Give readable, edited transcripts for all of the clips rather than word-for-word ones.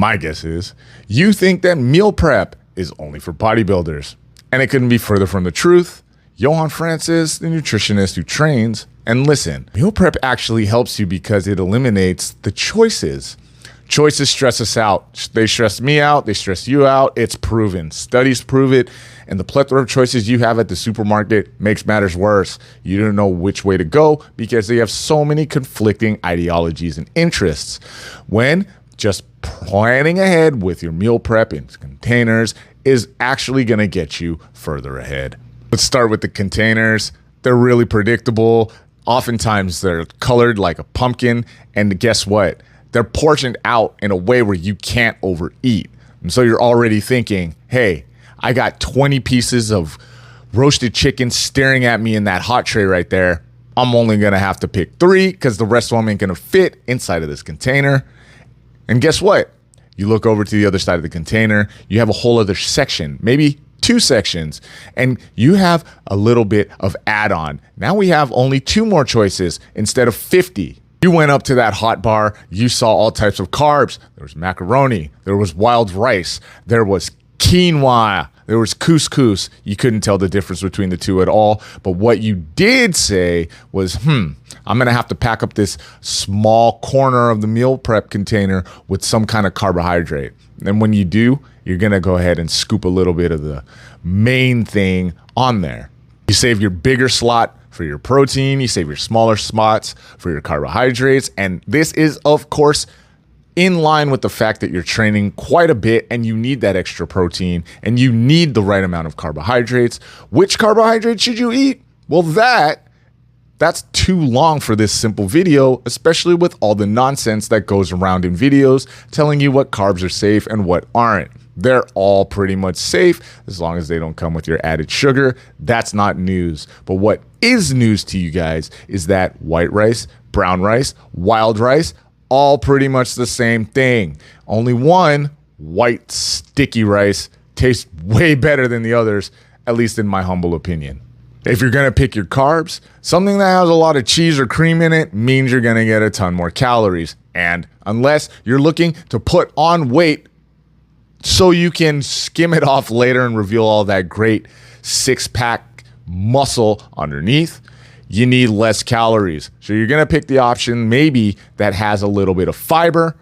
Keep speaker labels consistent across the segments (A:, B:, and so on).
A: My guess is you think that meal prep is only for bodybuilders, and it couldn't be further from the truth. Johan Francis, the nutritionist who trains, and listen, meal prep actually helps you because it eliminates the choices. Choices stress us out. They stress me out. They stress you out. It's proven. Studies prove it. And the plethora of choices you have at the supermarket makes matters worse. You don't know which way to go because they have so many conflicting ideologies and interests. When just planning ahead with your meal prep in containers is actually going to get you further ahead. Let's start with the containers. They're really predictable. Oftentimes they're colored like a pumpkin. And guess what? They're portioned out in a way where you can't overeat. And so you're already thinking, hey, I got 20 pieces of roasted chicken staring at me in that hot tray right there. I'm only going to have to pick 3 because the rest of them ain't going to fit inside of this container. And guess what? You look over to the other side of the container. You have a whole other section, maybe 2 sections, and you have a little bit of add-on. Now we have only 2 more choices instead of 50. You went up to that hot bar, you saw all types of carbs. There was macaroni, there was wild rice, there was quinoa, there was couscous. You couldn't tell the difference between the 2 at all. But what you did say was, I'm gonna have to pack up this small corner of the meal prep container with some kind of carbohydrate. And when you do, you're gonna go ahead and scoop a little bit of the main thing on there. You save your bigger slot for your protein, you save your smaller spots for your carbohydrates, and this is, of course, in line with the fact that you're training quite a bit and you need that extra protein and you need the right amount of carbohydrates. Which carbohydrates should you eat? Well, that's too long for this simple video, especially with all the nonsense that goes around in videos telling you what carbs are safe and what aren't. They're all pretty much safe as long as they don't come with your added sugar. That's not news. But what is news to you guys is that white rice, brown rice, wild rice, all pretty much the same thing. Only one, white sticky rice, tastes way better than the others, at least in my humble opinion. If you're gonna pick your carbs, something that has a lot of cheese or cream in it means you're gonna get a ton more calories. And unless you're looking to put on weight so you can skim it off later and reveal all that great 6-pack muscle underneath, you need less calories. So you're gonna pick the option maybe that has a little bit of fiber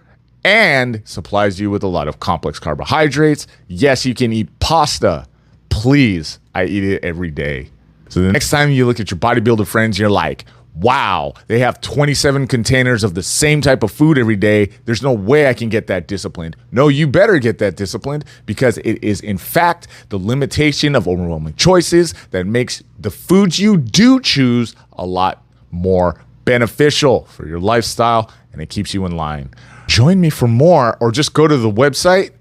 A: and supplies you with a lot of complex carbohydrates. Yes, you can eat pasta. Please, I eat it every day. So the next time you look at your bodybuilder friends, you're like, wow, they have 27 containers of the same type of food every day. There's no way I can get that disciplined. No, you better get that disciplined because it is, in fact, the limitation of overwhelming choices that makes the foods you do choose a lot more beneficial for your lifestyle, and it keeps you in line. Join me for more, or just go to the website